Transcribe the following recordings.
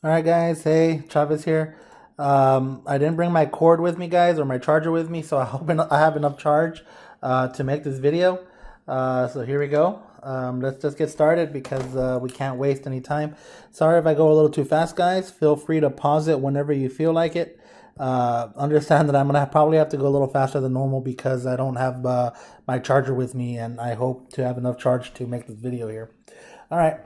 All right, guys. Hey, Travis here. I didn't bring my cord with me, guys, or my charger with me, so I hope I have enough charge to make this video. So here we go. Let's just get started because we can't waste any time. Sorry if I go a little too fast, guys. Feel free to pause it whenever you feel like it. Understand that I'm gonna probably have to go a little faster than normal because I don't have my charger with me, and I hope to have enough charge to make this video here. All right.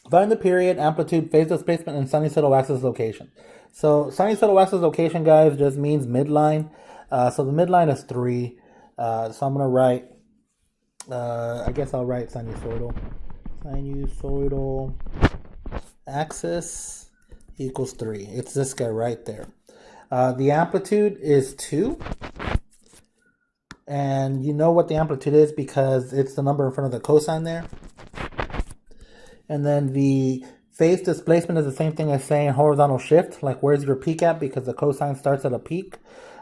Find the period, amplitude, phase displacement, and sinusoidal axis location. So sinusoidal axis location, guys, just means midline. So the midline is 3. So I'm going to write, I guess I'll write sinusoidal. Sinusoidal axis equals 3. It's this guy right there. The amplitude is 2. And you know what the amplitude is because it's the number in front of the cosine there. And then the phase displacement is the same thing as saying horizontal shift, like where's your peak at, because the cosine starts at a peak.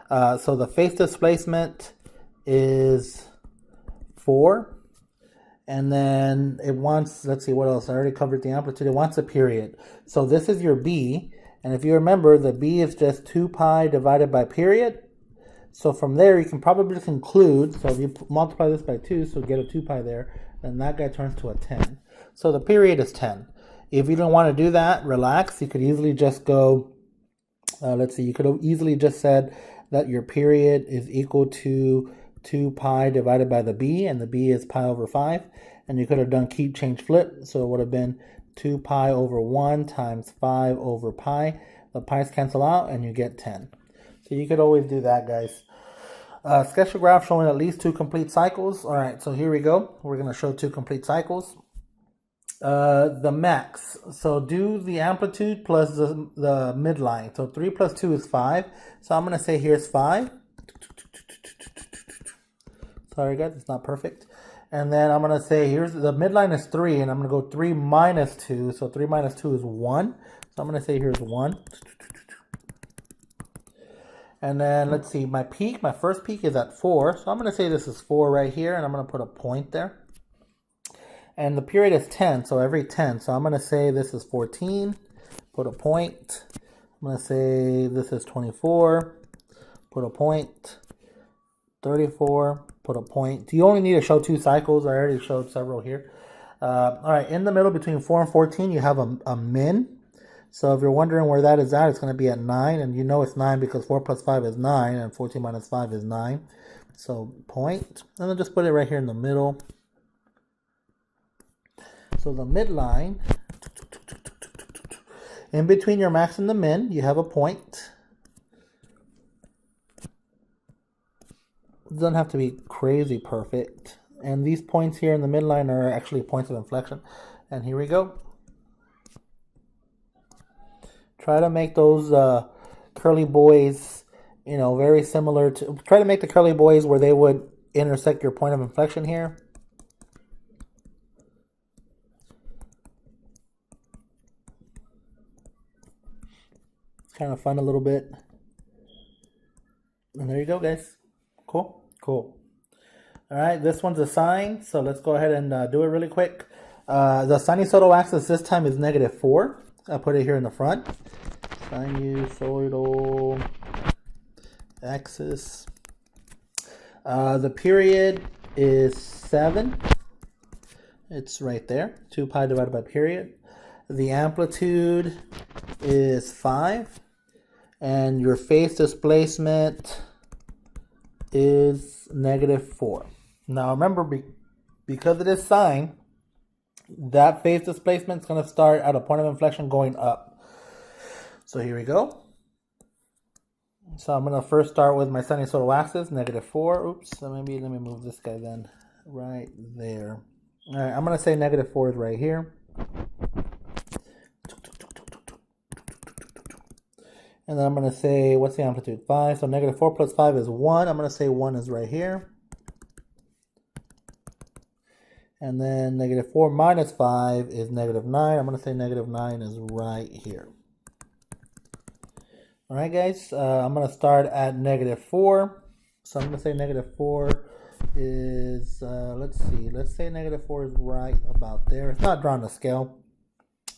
So the phase displacement is 4. And then it wants, let's see what else. I already covered the amplitude. It wants a period. So this is your B. And if you remember, the B is just 2 pi divided by period. So from there, you can probably conclude, so if you multiply this by 2, so get a 2 pi there, then that guy turns to a 10. So the period is 10. If you don't want to do that, relax. You could easily just go, let's see, you could have easily just said that your period is equal to 2 pi divided by the B, and the B is pi over 5. And you could have done keep, change, flip. So it would have been 2 pi over 1 times 5 over pi. The pi's cancel out, and you get 10. So you could always do that, guys. Sketch a graph showing at least 2 complete cycles. All right, so here we go. We're going to show 2 complete cycles. The max. So do the amplitude plus the midline. So 3 plus 2 is 5. So I'm going to say here's 5. Sorry, guys, it's not perfect. And then I'm going to say here's the midline is 3, and I'm going to go 3 minus 2. So 3 minus 2 is 1. So I'm going to say here's 1. And then let's see, my first peak is at 4. So I'm going to say this is 4 right here, and I'm going to put a point there. And the period is 10, so every 10. So I'm going to say this is 14, put a point. I'm going to say this is 24, put a point. 34, put a point. You only need to show 2 cycles. I already showed several here. All right, in the middle between 4 and 14, you have a min. So if you're wondering where that is at, it's going to be at 9. And you know it's 9 because 4 plus 5 is 9, and 14 minus 5 is 9. So point. And then just put it right here in the middle. So the midline, in between your max and the min, you have a point. It doesn't have to be crazy perfect. And these points here in the midline are actually points of inflection. And here we go. Try to make those curly boys, you know, very similar to, try to make the curly boys where they would intersect your point of inflection here. Kind of fun a little bit. And there you go, guys. Cool? Cool. All right, this one's a sine, so let's go ahead and do it really quick. The sinusoidal axis this time is -4. I'll put it here in the front. Sinusoidal axis. The period is 7. It's right there. 2 pi divided by period. The amplitude is 5. And your phase displacement is -4. Now remember, because it is sine, that phase displacement is going to start at a point of inflection going up. So here we go. So I'm going to first start with my sinusoidal axis, -4. Oops, so maybe let me move this guy then right there. All right, I'm going to say -4 is right here. And then I'm going to say, what's the amplitude? 5. So -4 plus 5 is 1. I'm going to say 1 is right here. And then -4 minus 5 is -9. I'm going to say -9 is right here. All right, guys. I'm going to start at -4. So I'm going to say -4 is, let's see. Let's say -4 is right about there. It's not drawn to scale.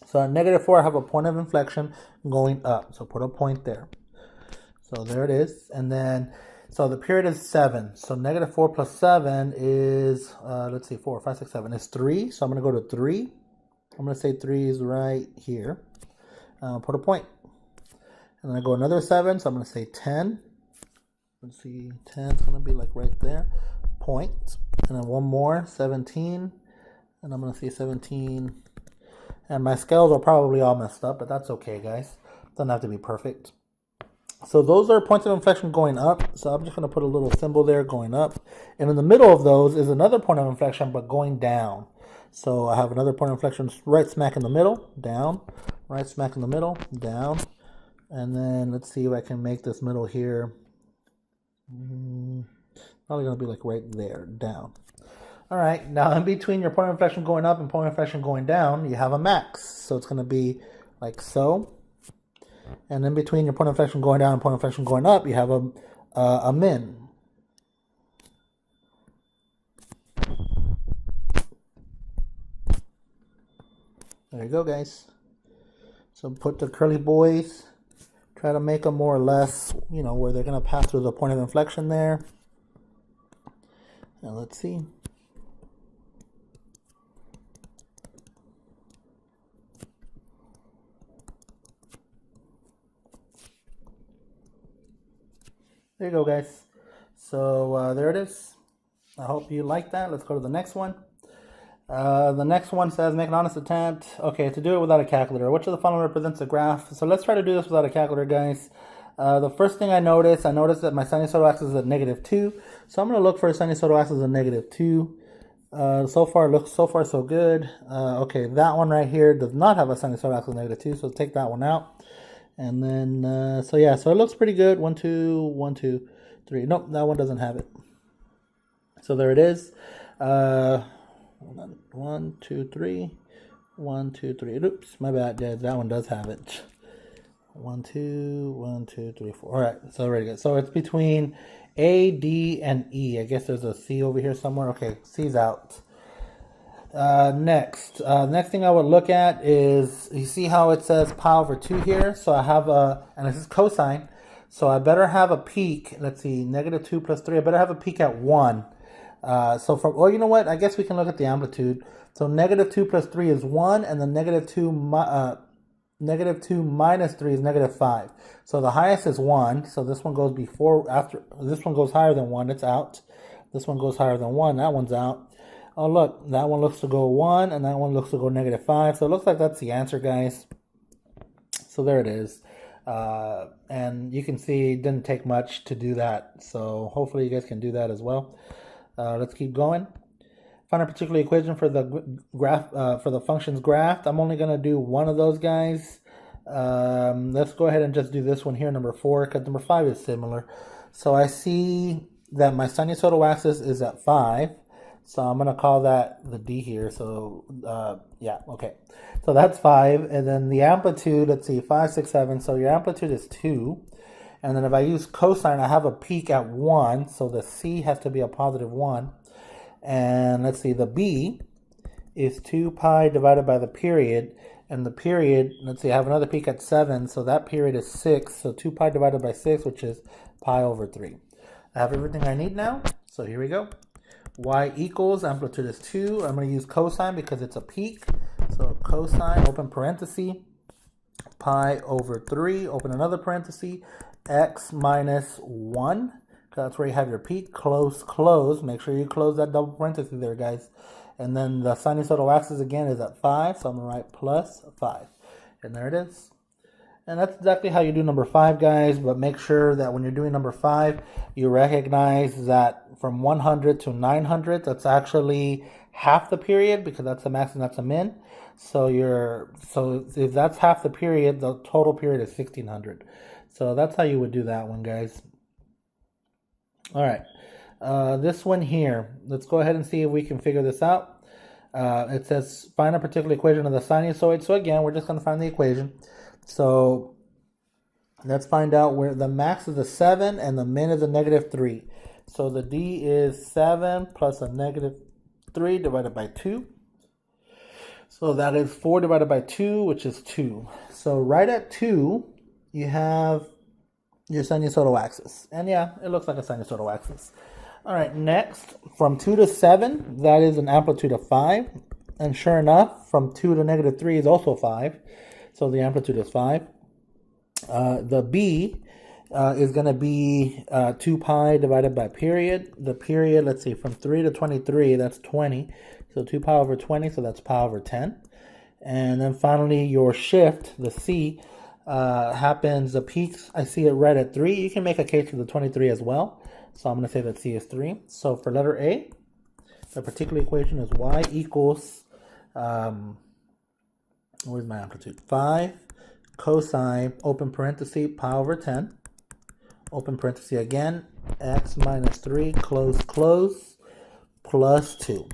So at negative 4, I have a point of inflection going up. So put a point there. So there it is. And then, so the period is 7. So negative 4 plus 7 is, let's see, 4, 5, 6, 7 is 3. So I'm going to go to 3. I'm going to say 3 is right here. Put a point. And then I go another 7. So I'm going to say 10. Let's see, 10 is going to be like right there. Point. And then one more, 17. And I'm going to say 17. And my scales are probably all messed up, but that's okay, guys. Doesn't have to be perfect. So those are points of inflection going up. So I'm just going to put a little symbol there going up. And in the middle of those is another point of inflection, but going down. So I have another point of inflection right smack in the middle, down. Right smack in the middle, down. And then let's see if I can make this middle here. Probably going to be like right there, down. All right, now in between your point of inflection going up and point of inflection going down, you have a max. So it's going to be like so. And in between your point of inflection going down and point of inflection going up, you have a min. There you go, guys. So put the curly boys, try to make them more or less, you know, where they're going to pass through the point of inflection there. Now let's see. There you go, guys. So there it is. I hope you like that. Let's go to the next one. The next one says, make an honest attempt. Okay, to do it without a calculator. Which of the following represents a graph? So let's try to do this without a calculator, guys. The first thing I noticed that my sinusoidal axis is at -2. So I'm going to look for a sinusoidal axis at -2. So far so good. Okay, that one right here does not have a sinusoidal axis at -2, so take that one out. And then, so yeah, so it looks pretty good. 1, 2, 1, 2, 3. Nope, that one doesn't have it. So there it is. 1, 2, 3. 1, 2, 3. Oops, my bad. Yeah, that one does have it. 1, 2, 1, 2, 3, 4. All right, so very good. So it's between A, D, and E. I guess there's a C over here somewhere. Okay, C's out. Next thing I would look at is, you see how it says pi over 2 here? So I have and this is cosine, so I better have a peak. Let's see, -2 plus 3. I better have a peak at 1. Well, you know what? I guess we can look at the amplitude. So -2 plus 3 is 1, and then -2 minus 3 is -5. So the highest is 1. So this one goes this one goes higher than 1. It's out. This one goes higher than 1. That one's out. Oh, look, that one looks to go 1, and that one looks to go -5. So it looks like that's the answer, guys. So there it is. And you can see it didn't take much to do that. So hopefully you guys can do that as well. Let's keep going. Find a particular equation for the graph, for the function's graph. I'm only going to do one of those, guys. Let's go ahead and just do this one here, number 4, because number 5 is similar. So I see that my sinusoidal axis is at 5. So I'm going to call that the D here. So, yeah, okay. So that's 5. And then the amplitude, let's see, 5, 6, 7. So your amplitude is 2. And then if I use cosine, I have a peak at 1. So the C has to be a positive 1. And let's see, the B is 2 pi divided by the period. And the period, let's see, I have another peak at 7. So that period is 6. So 2 pi divided by 6, which is pi over 3. I have everything I need now. So here we go. Y equals, amplitude is 2. I'm going to use cosine because it's a peak. So cosine, open parenthesis, pi over 3, open another parenthesis, x minus 1. That's where you have your peak, close, close. Make sure you close that double parenthesis there, guys. And then the sinusoidal axis again is at 5. So I'm going to write plus 5. And there it is. And that's exactly how you do number 5, guys. But make sure that when you're doing number 5, you recognize that from 100 to 900, that's actually half the period, because that's a max and that's a min. So if that's half the period, the total period is 1600. So that's how you would do that one, guys. All right. This one here, let's go ahead and see if we can figure this out. It says find a particular equation of the sinusoid. So again, we're just going to find the equation. So let's find out where the max is a 7 and the min is a -3. So the D is 7 plus a -3 divided by 2. So that is 4 divided by 2, which is 2. So right at 2, you have your sinusoidal axis. And yeah, it looks like a sinusoidal axis. All right, next, from 2 to 7, that is an amplitude of 5. And sure enough, from 2 to negative 3 is also 5. So the amplitude is 5. The B is going to be 2 pi divided by period. The period, let's see, from 3 to 23, that's 20. So 2 pi over 20, so that's pi over 10. And then finally, your shift, the C, happens, the peaks, I see it right at 3. You can make a case for the 23 as well. So I'm going to say that C is 3. So for letter A, the particular equation is y equals, where's my amplitude? 5 cosine, open parenthesis, pi over 10. Open parenthesis again, x minus 3, close, plus 2.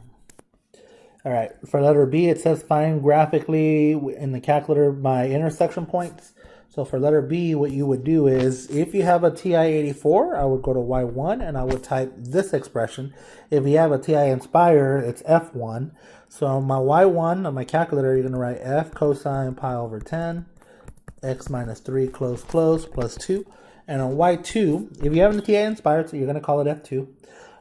All right, for letter B, it says find graphically in the calculator my intersection points. So for letter B, what you would do is, if you have a TI-84, I would go to Y1 and I would type this expression. If you have a TI-Inspire, it's F1. So on my Y1, on my calculator, you're going to write F cosine pi over 10, x minus 3, close, plus 2. And on Y2, if you have a TI-Inspire, so you're going to call it F2.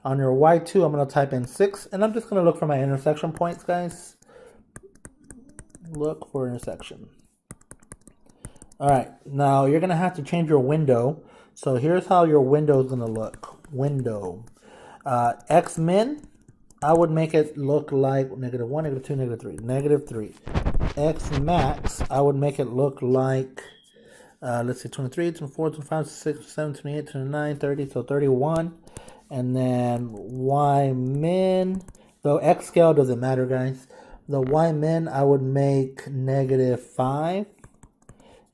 On your Y2, I'm going to type in 6, and I'm just going to look for my intersection points, guys. Look for intersection. All right, now you're going to have to change your window. So here's how your window is going to look. Window. X min, I would make it look like -1, -2, -3. -3. X max, I would make it look like, let's see, 23, 24, 25, 26, 27, 28, 29, 30, so 31. And then Y min, though X scale doesn't matter, guys. The Y min, I would make -5.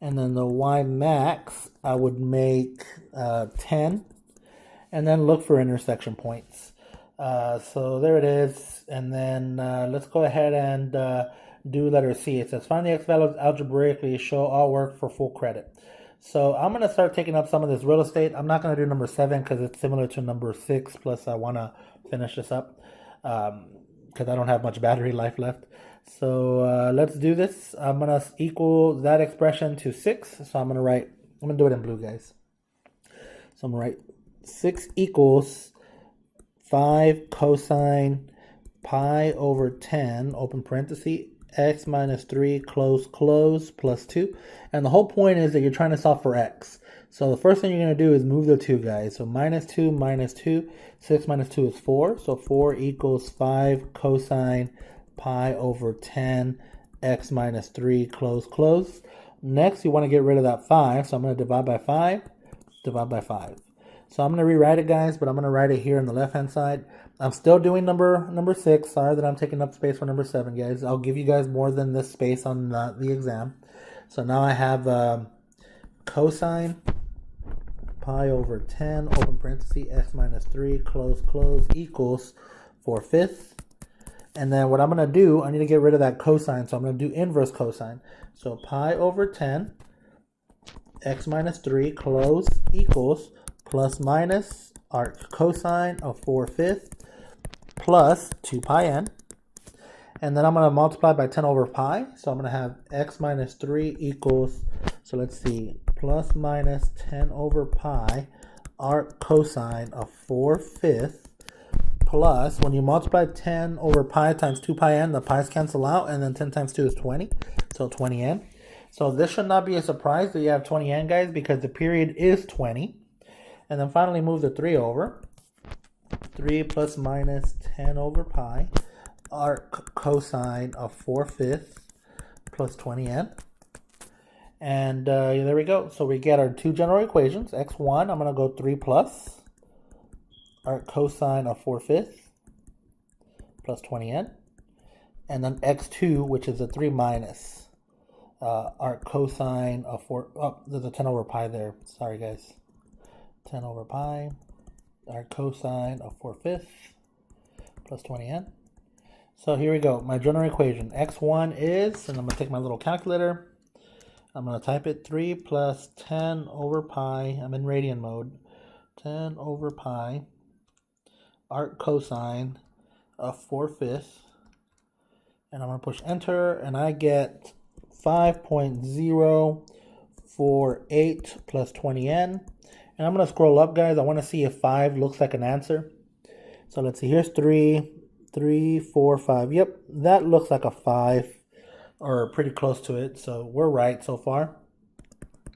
And then the Y max, I would make 10. And then look for intersection points. So there it is. And then let's go ahead and do letter C. It says find the X values algebraically, show all work for full credit. So I'm going to start taking up some of this real estate. I'm not going to do number 7 because it's similar to number 6. Plus, I want to finish this up because I don't have much battery life left. So let's do this. I'm going to equal that expression to 6. So I'm going to do it in blue, guys. So I'm going to write 6 equals 5 cosine pi over 10, open parenthesis, x minus 3, close, plus 2. And the whole point is that you're trying to solve for x. So the first thing you're going to do is move the 2, guys. So -2 minus 2, 6 minus 2 is 4. So 4 equals 5 cosine pi over 10, x minus 3, close. Next, you want to get rid of that 5. So I'm going to divide by 5. So I'm going to rewrite it, guys, but I'm going to write it here on the left-hand side. I'm still doing number 6. Sorry that I'm taking up space for number 7, guys. I'll give you guys more than this space on the exam. So now I have cosine pi over 10, open parenthesis, x minus 3, close, equals 4/5. And then what I'm going to do, I need to get rid of that cosine. So I'm going to do inverse cosine. So pi over 10, x minus 3, close, equals plus minus arc cosine of 4/5 plus 2 pi n. And then I'm going to multiply by 10 over pi. So I'm going to have x minus 3 equals, so let's see, plus minus 10 over pi arc cosine of 4/5 plus, when you multiply 10 over pi times 2 pi n, the pi's cancel out, and then 10 times 2 is 20, so 20 n. So this should not be a surprise that you have 20 n, guys, because the period is 20. And then finally move the 3 over. 3 plus minus 10 over pi, arc cosine of 4/5 plus 20n. And there we go. So we get our 2 general equations. x1, I'm going to go 3 plus arc cosine of 4/5 plus 20n. And then x2, which is a 3 minus arc cosine of 4. Oh, there's a 10 over pi there. Sorry, guys. 10 over pi, our cosine of 4/5 plus 20n. So here we go. My general equation. x1 is, and I'm going to take my little calculator. I'm going to type it 3 plus 10 over pi. I'm in radian mode. 10 over pi, arc cosine of 4/5 And I'm going to push enter, and I get 5.048 plus 20n. And I'm going to scroll up, guys. I want to see if 5 looks like an answer. So let's see. Here's 3, 4, 5. Yep, that looks like a 5, or pretty close to it. So we're right so far.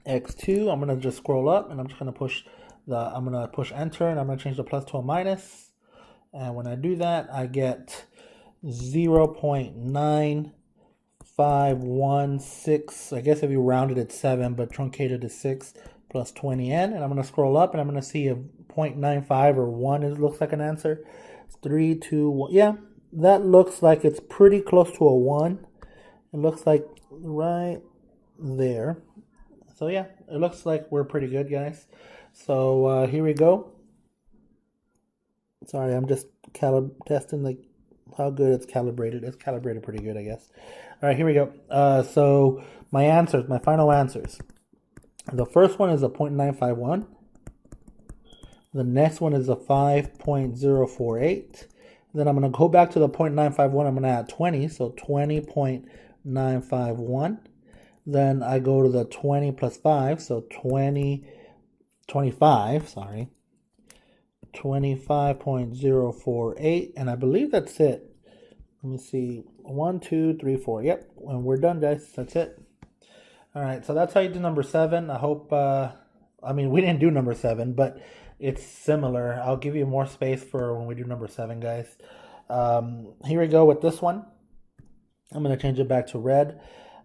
x2, I'm going to just scroll up, and I'm just going to push enter, and I'm going to change the plus to a minus. And when I do that, I get 0.9516. I guess if you rounded it 7, but truncated to 6 plus 20n. And I'm going to scroll up, and I'm going to see if 0.95 or 1 looks like an answer. It's 3, 2, 1. Yeah, that looks like it's pretty close to a 1. It looks like right there. So yeah, it looks like we're pretty good, guys. So here we go. Sorry, I'm just testing how good it's calibrated. It's calibrated pretty good, I guess. All right, here we go. So my answers, my final answers. The first one is a 0.951. The next one is a 5.048. Then I'm going to go back to the 0.951. I'm going to add 20, so 20.951. Then I go to the 20 plus 5, so 25, sorry. 25.048, and I believe that's it. Let me see. 1, 2, 3, 4. Yep, and we're done, guys. That's it. All right, so that's how you do number 7. I hope, we didn't do number 7, but it's similar. I'll give you more space for when we do number 7, guys. Here we go with this one. I'm going to change it back to red.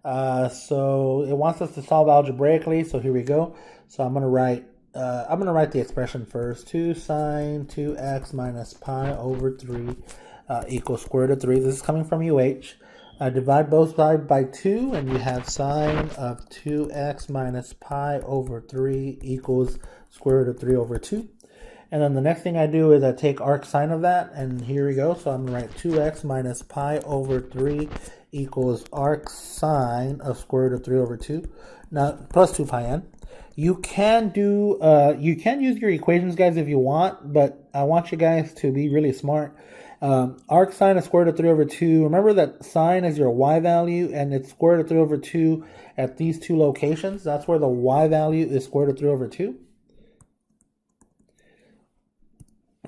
So it wants us to solve algebraically, so here we go. So I'm going to write the expression first. 2 sine 2x minus pi over 3 equals square root of 3. This is coming from UH. Divide both sides by 2, and you have sine of 2x minus pi over 3 equals square root of 3 over 2. And then the next thing I do is I take arc sine of that, and here we go. So I'm going to write 2x minus pi over 3 equals arc sine of square root of 3 over 2. Now, plus 2 pi n. You can use your equations, guys, if you want, but I want you guys to be really smart. Arc sine of square root of 3 over 2. Remember that sine is your y value, and it's square root of 3 over 2 at these two locations. That's where the y value is square root of 3 over 2.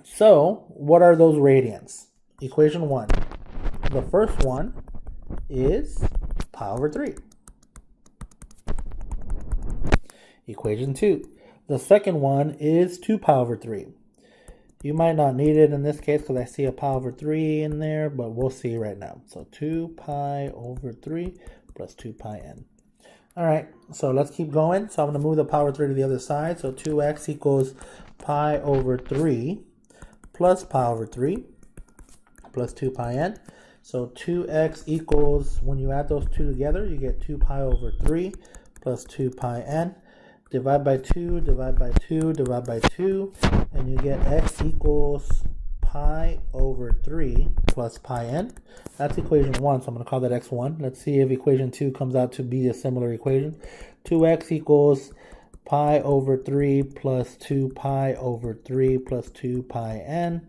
So, what are those radians? Equation 1. The first one is pi over 3. Equation 2. The second one is 2 pi over 3. You might not need it in this case because I see a pi over 3 in there, but we'll see right now. So 2 pi over 3 plus 2 pi n. All right, so let's keep going. So I'm going to move the pi over 3 to the other side. So 2x equals pi over 3 plus pi over 3 plus 2 pi n. So 2x equals, when you add those two together, you get 2 pi over 3 plus 2 pi n. Divide by 2, divide by 2, divide by 2, and you get x equals pi over 3 plus pi n. That's equation 1, so I'm going to call that x1. Let's see if equation 2 comes out to be a similar equation. 2x equals pi over 3 plus 2 pi over 3 plus 2 pi n.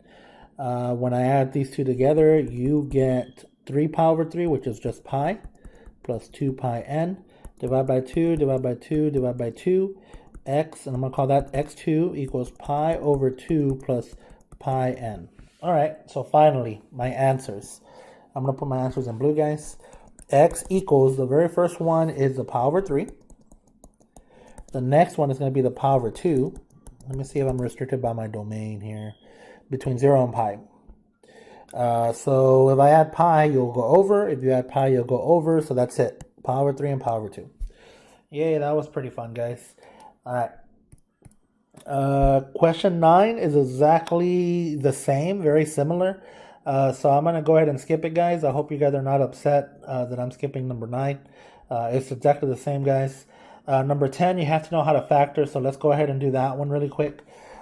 When I add these two together, you get 3 pi over 3, which is just pi, plus 2 pi n. Divide by 2, divide by 2, divide by 2, x, and I'm going to call that x2 equals pi over 2 plus pi n. All right, so finally, my answers. I'm going to put my answers in blue, guys. X equals, the very first one is the pi over 3. The next one is going to be the pi over 2. Let me see if I'm restricted by my domain here. Between 0 and pi. So if I add pi, you'll go over. If you add pi, you'll go over. So that's it. Pi over 3 and pi over 2. Yay, that was pretty fun, guys. All right. Question 9 is exactly the same, very similar. So I'm going to go ahead and skip it, guys. I hope you guys are not upset that I'm skipping number 9. It's exactly the same, guys. Number 10, you have to know how to factor. So let's go ahead and do that one really quick.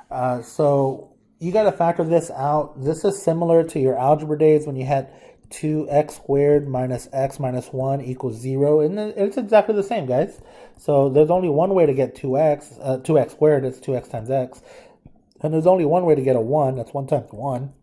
So you got to factor this out. This is similar to your algebra days when you had 2x squared minus x minus 1 equals 0. And it's exactly the same, guys. So there's only one way to get 2x squared is 2x times x. And there's only one way to get a 1. That's 1 times 1.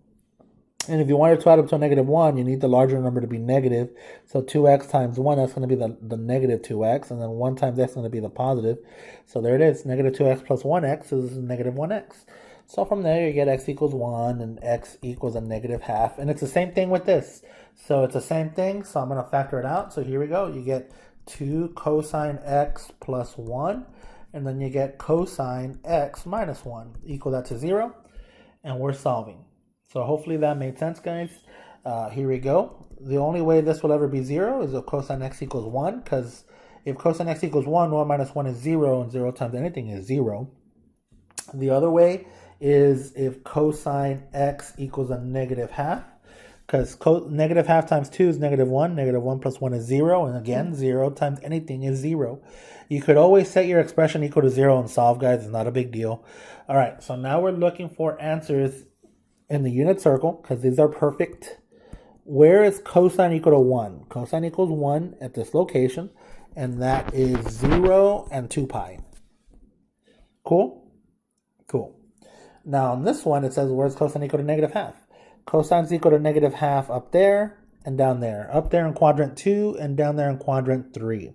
And if you wanted to add up to a negative 1, you need the larger number to be negative. So 2x times 1, that's going to be the negative 2x. And then 1 times x is going to be the positive. So there it is. Negative 2x plus 1x is negative 1x. So from there, you get x equals 1 and x equals a negative half. And it's the same thing with this. So it's the same thing. So I'm going to factor it out. So here we go. You get 2 cosine x plus 1. And then you get cosine x minus 1. Equal that to 0. And we're solving. So hopefully that made sense, guys. Here we go. The only way this will ever be 0 is if cosine x equals 1, because if cosine x equals 1, 1 minus 1 is 0, and 0 times anything is 0. The other way is if cosine x equals a negative half, because negative half times 2 is negative 1. Negative 1 plus 1 is 0, and again, 0 times anything is 0. You could always set your expression equal to 0 and solve, guys. It's not a big deal. All right, so now we're looking for answers in the unit circle, because these are perfect. Where is cosine equal to 1? Cosine equals 1 at this location, and that is 0 and 2 pi. Cool? Cool. Now on this one, it says where's cosine equal to negative half? Cosine is equal to negative half up there and down there. Up there in quadrant 2 and down there in quadrant 3.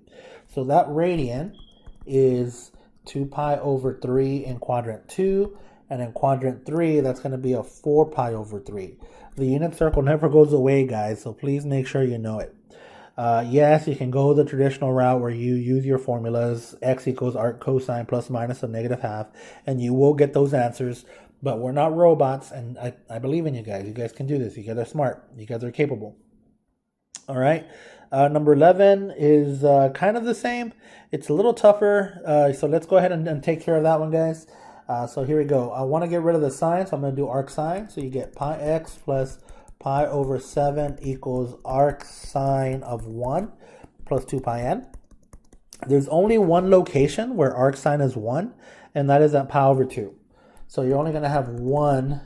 So that radian is 2 pi over 3 in quadrant 2. And in quadrant 3, that's going to be a 4 pi over 3. The unit circle never goes away, guys, so please make sure you know it. Yes, you can go the traditional route where you use your formulas, x equals arc cosine plus minus a negative half, and you will get those answers. But we're not robots, and I believe in you guys. You guys can do this. You guys are smart. You guys are capable. All right. Number 11 is kind of the same. It's a little tougher, so let's go ahead and take care of that one, guys. So here we go. I want to get rid of the sign, so I'm going to do arc sine. So you get pi x plus pi over 7 equals arc sine of 1 plus 2 pi n. There's only one location where arc sine is 1, and that is at pi over 2. So you're only going to have one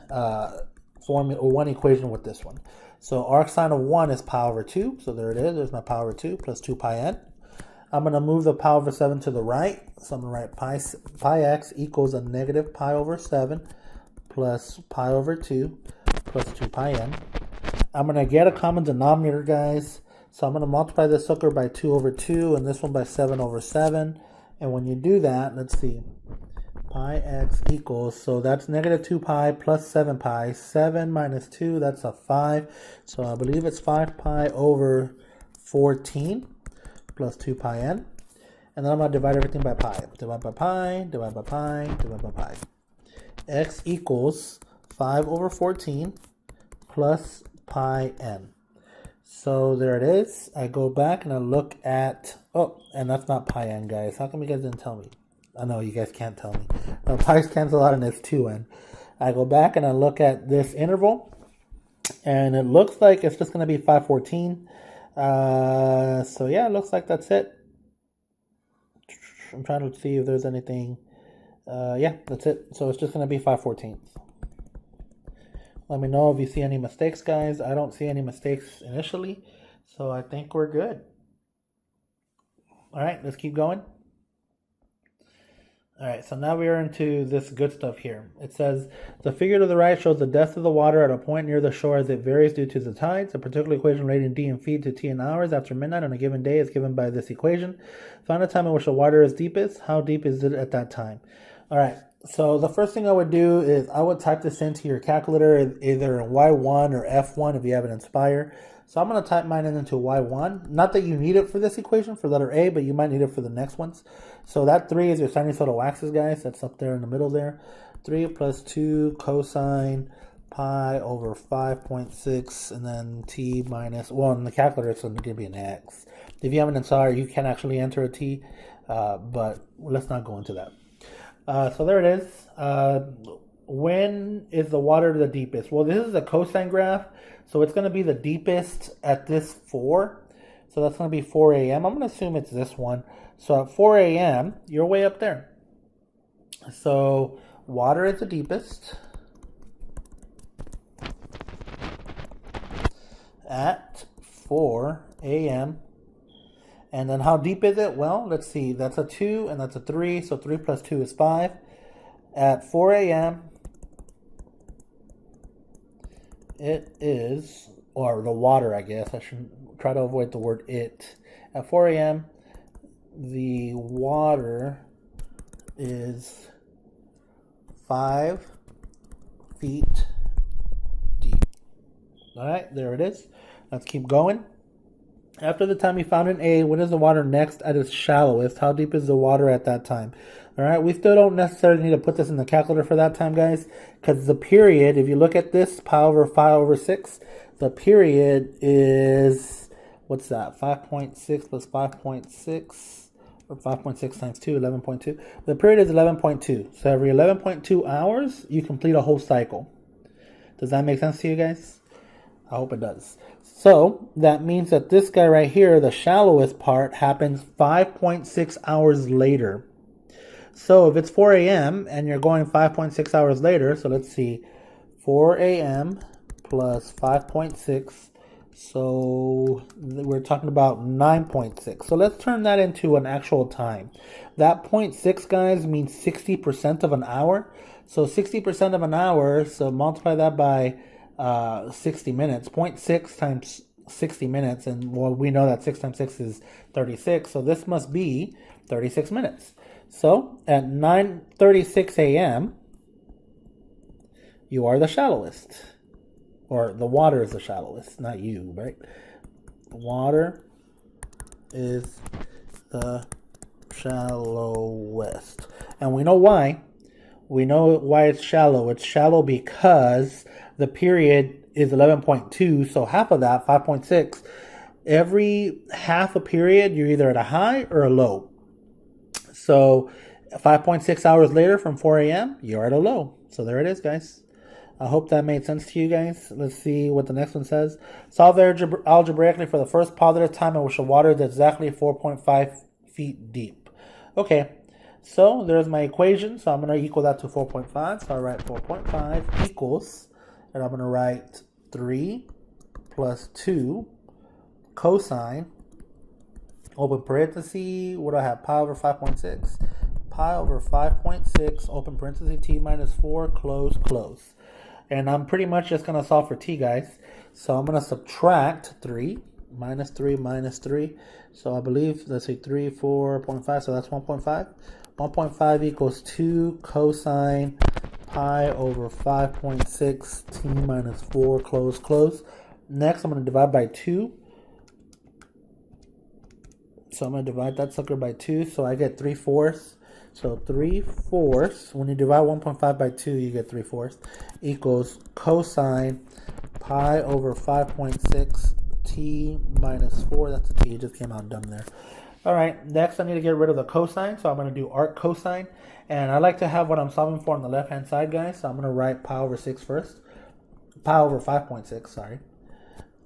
formula or one equation with this one. So arc sine of 1 is pi over 2. So there it is. There's my pi over 2 plus 2 pi n. I'm going to move the pi over 7 to the right. So I'm going to write pi x equals a negative pi over 7 plus pi over 2 plus 2 pi n. I'm going to get a common denominator, guys. So I'm going to multiply this sucker by 2 over 2 and this one by 7 over 7. And when you do that, let's see. Pi x equals, so that's negative 2 pi plus 7 pi. 7 minus 2, that's a 5. So I believe it's 5 pi over 14. Plus 2 pi n. And then I'm going to divide everything by pi. Divide by pi, divide by pi, divide by pi. X equals 5 over 14 plus pi n. So there it is. I go back and I look at, oh, and that's not pi n, guys. How come you guys didn't tell me? I know you guys can't tell me. No, pi's cancel out and it's 2n. I go back and I look at this interval. And it looks like it's just going to be 514. So yeah, it looks like that's it. I'm trying to see if there's anything. Yeah, that's it. So it's just going to be 5/14. Let me know if you see any mistakes, guys. I don't see any mistakes initially, so I think we're good. All right, let's keep going. All right, so now we are into this good stuff here. It says, the figure to the right shows the depth of the water at a point near the shore as it varies due to the tides. A particular equation relating d in feet to t in hours after midnight on a given day is given by this equation. Find the time in which the water is deepest. How deep is it at that time? All right, so the first thing I would do is I would type this into your calculator, either in Y1 or F1 if you have an Inspire. So I'm going to type mine into Y1. Not that you need it for this equation, for letter A, but you might need it for the next ones. So that 3 is your sinusoidal axis, guys. That's up there in the middle there. 3 plus 2 cosine pi over 5.6, and then t minus, well, in the calculator, it's going to be an x. If you have an Inspire, you can actually enter a t, but let's not go into that. So there it is. When is the water the deepest? Well, this is a cosine graph. So it's going to be the deepest at this 4. So that's going to be 4 a.m. I'm going to assume it's this one. So at 4 a.m., you're way up there. So water is the deepest at 4 a.m. And then how deep is it? Well, let's see. That's a 2 and that's a 3. So 3 plus 2 is 5. At 4 a.m., it is, or the water, I guess. I should try to avoid the word it. At 4 a.m., the water is 5 feet deep. All right, there it is. Let's keep going. After the time you found an A, what is the water next at its shallowest? How deep is the water at that time? All right, we still don't necessarily need to put this in the calculator for that time, guys, because the period, if you look at this, pi over 5 over 6, the period is, what's that, 5.6 plus 5.6, or 5.6 times 2, 11.2. The period is 11.2. So every 11.2 hours, you complete a whole cycle. Does that make sense to you guys? I hope it does. So that means that this guy right here, the shallowest part, happens 5.6 hours later. So if it's 4 a.m. and you're going 5.6 hours later, so let's see, 4 a.m. plus 5.6, so we're talking about 9.6. So let's turn that into an actual time. That 0.6, guys, means 60% of an hour. So 60% of an hour, so multiply that by 60 minutes. 0.6 times 60 minutes, and well, we know that 6 times 6 is 36, so this must be 36 minutes. So at 9:36 a.m., you are the shallowest. Or the water is the shallowest, not you, right? Water is the shallowest. And we know why. We know why it's shallow. It's shallow because the period is 11.2, so half of that, 5.6, every half a period, you're either at a high or a low. So 5.6 hours later from 4 a.m., you're at a low. So there it is, guys. I hope that made sense to you guys. Let's see what the next one says. Solve algebraically for the first positive time in which the water is exactly 4.5 feet deep. Okay, so there's my equation. So I'm going to equal that to 4.5. So I write 4.5 equals, and I'm going to write 3 plus 2 cosine, open parenthesis, what do I have, pi over 5.6? Pi over 5.6, open parenthesis, t minus 4, close. And I'm pretty much just going to solve for t, guys. So I'm going to subtract 3, minus 3, minus 3. So I believe, let's say 3, 4.5, so that's 1.5. 1.5 equals 2 cosine pi over 5.6, t minus 4, close. Next, I'm going to divide by 2. So I'm going to divide that sucker by 2, so I get 3/4. So 3/4, when you divide 1.5 by 2, you get 3/4, equals cosine pi over 5.6 t minus 4. That's a t, it just came out dumb there. All right, next I need to get rid of the cosine, so I'm going to do arc cosine. And I like to have what I'm solving for on the left-hand side, guys. So I'm going to write pi over 6 first. Pi over 5.6, sorry.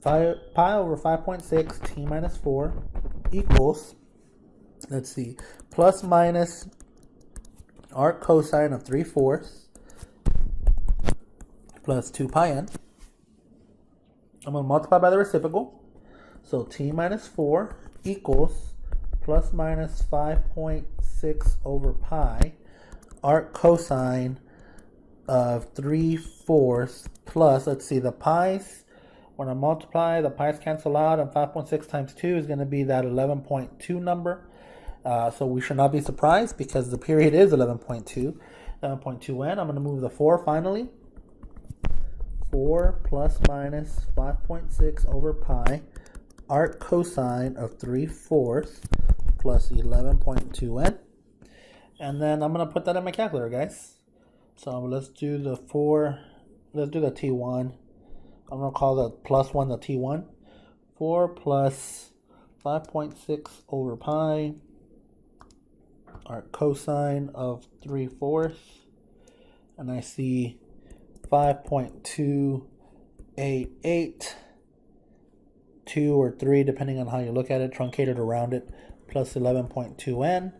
Pi over 5.6 t minus 4 equals, let's see, plus minus arc cosine of 3/4 plus 2 pi n. I'm going to multiply by the reciprocal. So t minus 4 equals plus minus 5.6 over pi arc cosine of 3/4 plus, let's see, the pi's, when I multiply, the pi's cancel out, and 5.6 times 2 is going to be that 11.2 number. So we should not be surprised because the period is 11.2. 11.2n. I'm going to move the 4 finally. 4 plus minus 5.6 over pi arc cosine of 3/4 plus 11.2n. And then I'm going to put that in my calculator, guys. So let's do the 4. Let's do the t1. I'm going to call the plus 1 the t1. 4 plus 5.6 over pi arc cosine of 3/4. And I see 5.288, 2 or 3, depending on how you look at it, truncated around it, plus 11.2n.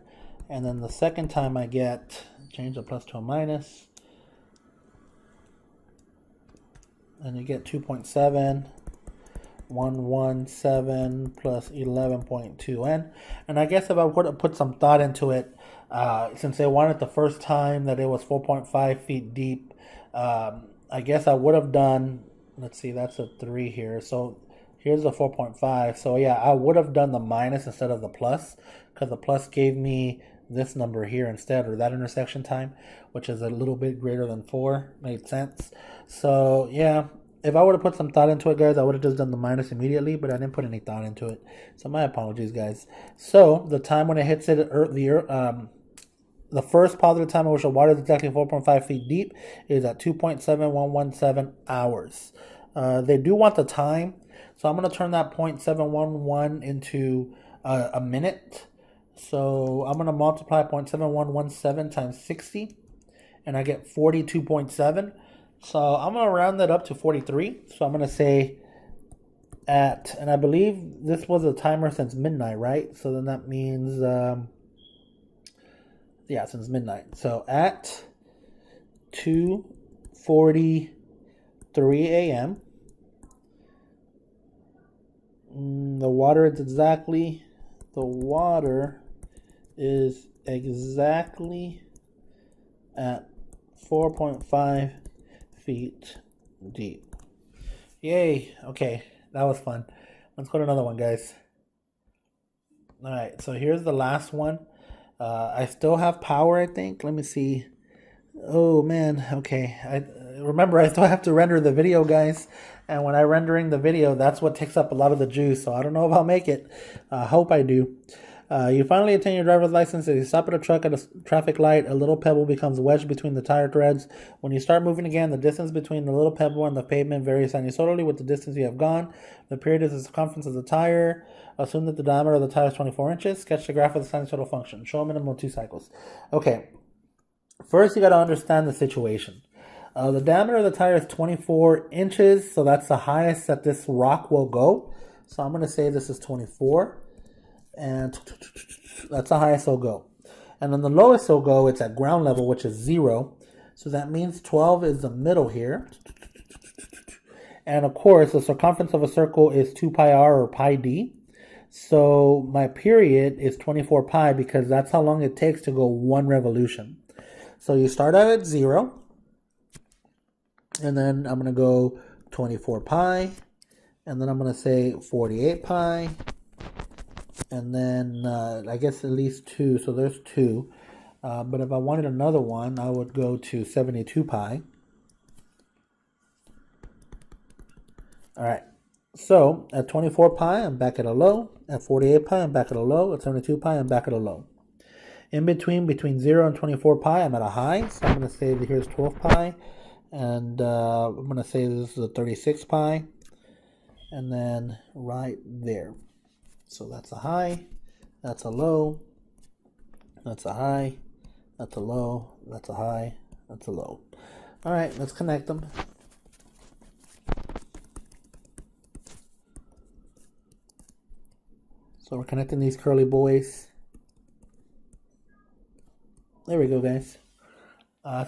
And then the second time I get, change the plus to a minus, and you get 2.7117 plus 11.2n. And I guess if I would have put some thought into it, since they wanted the first time that it was 4.5 feet deep, I guess I would have done let's see, that's a 3 here. So here's the 4.5. So yeah, I would have done the minus instead of the plus, because the plus gave me this number here instead, or that intersection time, which is a little bit greater than 4. Made sense. So yeah, if I would have put some thought into it, guys, I would have just done the minus immediately, but I didn't put any thought into it. So my apologies, guys. So the time when it hits it, the first positive time at which the water is exactly 4.5 feet deep is at 2.7117 hours. They do want the time, so I'm going to turn that 0.711 into a minute. So I'm going to multiply 0.7117 times 60, and I get 42.7. So I'm going to round that up to 43. So I'm going to say and I believe this was a timer since midnight, right? So then that means, yeah, since midnight. So at 2:43 a.m., the water is exactly at 4.5 feet deep. Yay. Okay, that was fun. Let's go to another one, guys. All right, so here's the last one. I still have power, I think. Let me see. Oh man, okay. I still have to render the video, guys. And when I'm rendering the video, that's what takes up a lot of the juice. So I don't know if I'll make it. I hope I do. You finally obtain your driver's license. As you stop at a truck at a traffic light, a little pebble becomes wedged between the tire treads. When you start moving again, the distance between the little pebble and the pavement varies sinusoidally with the distance you have gone. The period is the circumference of the tire. Assume that the diameter of the tire is 24 inches. Sketch the graph of the sinusoidal function. Show a minimum of 2 cycles. Okay. First, you got to understand the situation. The diameter of the tire is 24 inches, so that's the highest that this rock will go. So I'm going to say this is 24. And that's the highest it'll go. And then the lowest it'll go, it's at ground level, which is 0. So that means 12 is the middle here. And of course, the circumference of a circle is 2 pi r or pi d. So my period is 24 pi because that's how long it takes to go 1 revolution. So you start out at 0. And then I'm going to go 24 pi. And then I'm going to say 48 pi. And then I guess at least 2, so there's 2. But if I wanted another one, I would go to 72 pi. All right, so at 24 pi, I'm back at a low. At 48 pi, I'm back at a low. At 72 pi, I'm back at a low. In between 0 and 24 pi, I'm at a high. So I'm going to say that here's 12 pi. And I'm going to say this is a 36 pi. And then right there. So that's a high, that's a low, that's a high, that's a low, that's a high, that's a low. All right, let's connect them. So we're connecting these curly boys. There we go, guys.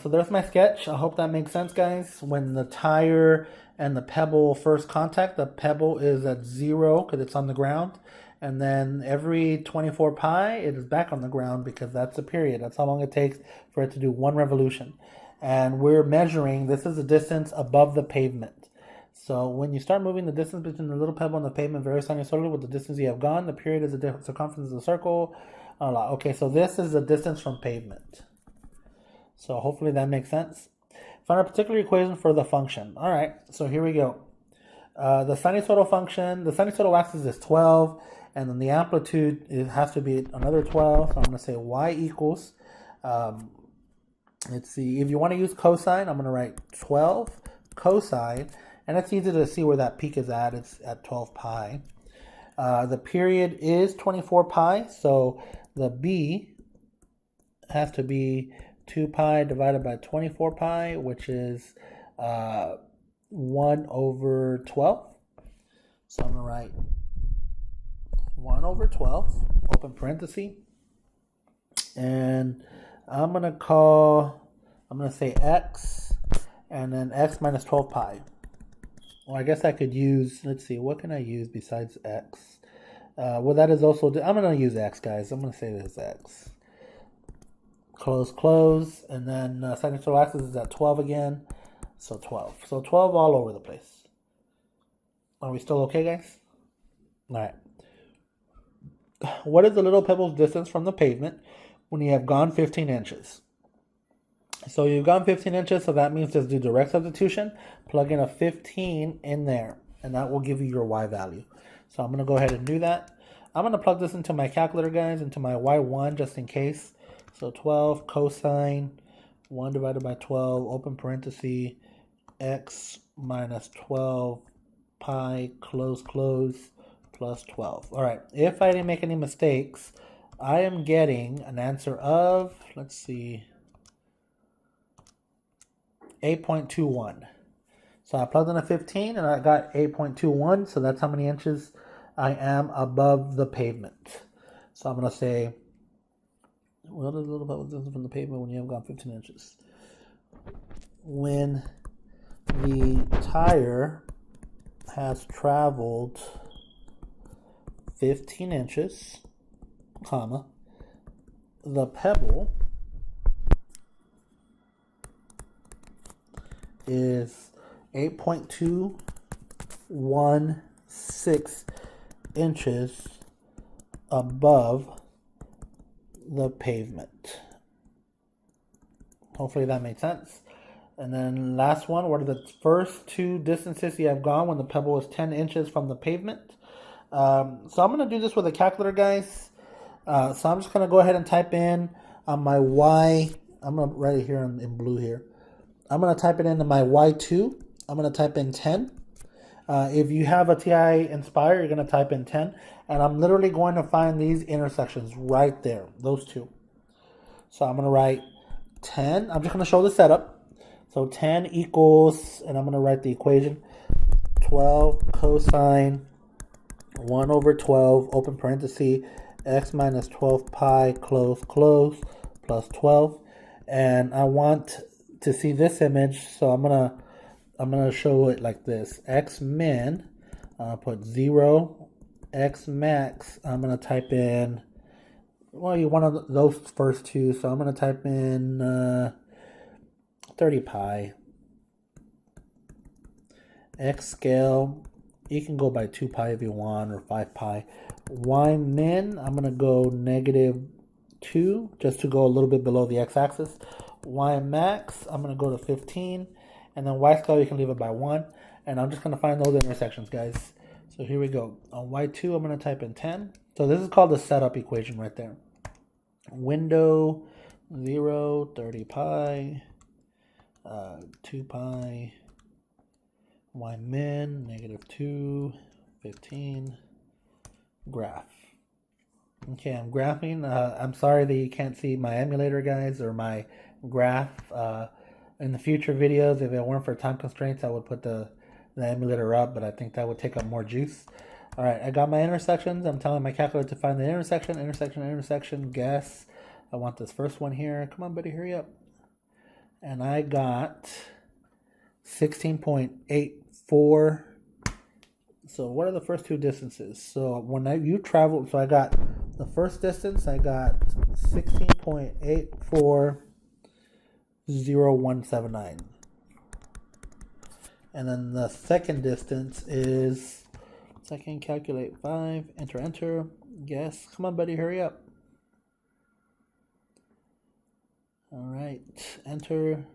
So there's my sketch. I hope that makes sense, guys. When the tire and the pebble first contact, the pebble is at 0 because it's on the ground. And then every 24 pi, it is back on the ground because that's the period. That's how long it takes for it to do 1 revolution. And we're measuring, this is the distance above the pavement. So when you start moving, the distance between the little pebble and the pavement varies sinusoidally with the distance you have gone. The period is the circumference of the circle. Okay, so this is the distance from pavement. So hopefully that makes sense. Find a particular equation for the function. All right, so here we go. The sinusoidal function, the sinusoidal axis is 12. And then the amplitude, it has to be another 12. So I'm going to say y equals, let's see, if you want to use cosine, I'm going to write 12 cosine. And it's easy to see where that peak is at. It's at 12 pi. The period is 24 pi. So the b has to be 2 pi divided by 24 pi, which is 1 over 12. So I'm going to write 1 over 12, open parenthesis, and I'm going to say x, and then x minus 12 pi. Well, I guess I could use, let's see, what can I use besides x? Well, that is also, I'm going to use x, guys. I'm going to say this is x. Close, and then sinusoidal axis is at 12 again, so 12. So 12 all over the place. Are we still okay, guys? All right. What is the little pebble's distance from the pavement when you have gone 15 inches? So you've gone 15 inches, so that means just do direct substitution. Plug in a 15 in there, and that will give you your y value. So I'm going to go ahead and do that. I'm going to plug this into my calculator, guys, into my y1 just in case. So 12 cosine 1 divided by 12, open parenthesis, x minus 12 pi, close, plus 12. All right, if I didn't make any mistakes, I am getting an answer of, let's see, 8.21. So I plugged in a 15 and I got 8.21, so that's how many inches I am above the pavement. So I'm going to say, what is a little bit distance from the pavement when you have gone 15 inches? When the tire has traveled 15 inches, comma, the pebble is 8.216 inches above the pavement. Hopefully that made sense. And then last one, what are the first two distances you have gone when the pebble is 10 inches from the pavement? So I'm going to do this with a calculator, guys. So I'm just going to go ahead and type in on my y. I'm going to write it here in blue here. I'm going to type it into my y2. I'm going to type in 10. If you have a TI Inspire, you're going to type in 10. And I'm literally going to find these intersections right there, those two. So I'm going to write 10. I'm just going to show the setup. So 10 equals, and I'm going to write the equation, 12 cosine 1 over 12, open parenthesis, x minus 12 pi, close, plus 12. And I want to see this image, so I'm gonna show it like this. X min, put 0. X max, I'm gonna type in, well, you want those first two, so I'm gonna type in 30 pi. X scale, you can go by 2 pi if you want, or 5 pi. Y min, I'm going to go -2, just to go a little bit below the x-axis. Y max, I'm going to go to 15. And then Y scale, you can leave it by 1. And I'm just going to find those intersections, guys. So here we go. On Y2, I'm going to type in 10. So this is called the setup equation right there. Window, 0, 30 pi, 2 pi, Y min, -2, 15, graph. Okay, I'm graphing. I'm sorry that you can't see my emulator, guys, or my graph. In the future videos, if it weren't for time constraints, I would put the emulator up, but I think that would take up more juice. All right, I got my intersections. I'm telling my calculator to find the intersection, guess. I want this first one here. Come on, buddy, hurry up. And I got 16.84. So what are the first two distances? So when you travel, so I got the first distance, I got 16.840179. And then the second distance is, so I can calculate 5, enter, guess. Come on, buddy, hurry up. All right, enter,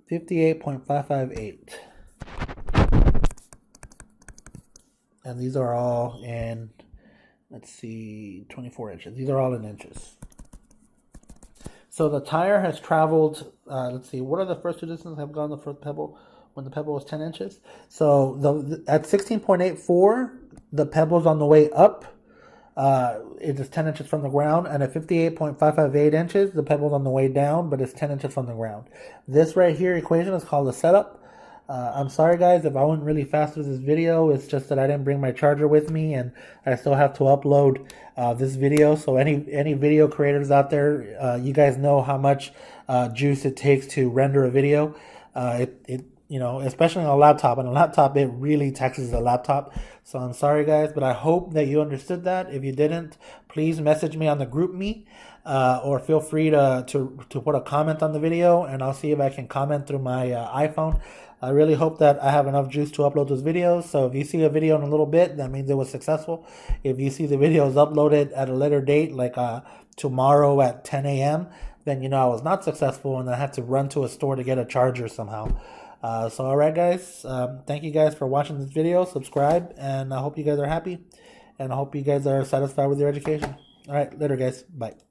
58.558. And these are all in, let's see, 24 inches. These are all in inches. So the tire has traveled, let's see, what are the first two distances I've gone the first pebble when the pebble was 10 inches? So at 16.84, the pebble's on the way up. It is 10 inches from the ground. And at 58.558 inches, the pebble's on the way down, but it's 10 inches from the ground. This right here equation is called the setup. I'm sorry, guys, if I went really fast with this video. It's just that I didn't bring my charger with me, and I still have to upload this video. So any video creators out there, you guys know how much juice it takes to render a video. you know, especially on a laptop. On a laptop, it really taxes the laptop. So I'm sorry, guys, but I hope that you understood that. If you didn't, please message me on the group me, or feel free to put a comment on the video, and I'll see if I can comment through my iPhone. I really hope that I have enough juice to upload those videos. So if you see a video in a little bit, that means it was successful. If you see the videos uploaded at a later date, like tomorrow at 10 a.m., then you know I was not successful and I had to run to a store to get a charger somehow. So all right, guys, thank you guys for watching this video. Subscribe, and I hope you guys are happy, and I hope you guys are satisfied with your education. All right, later, guys. Bye.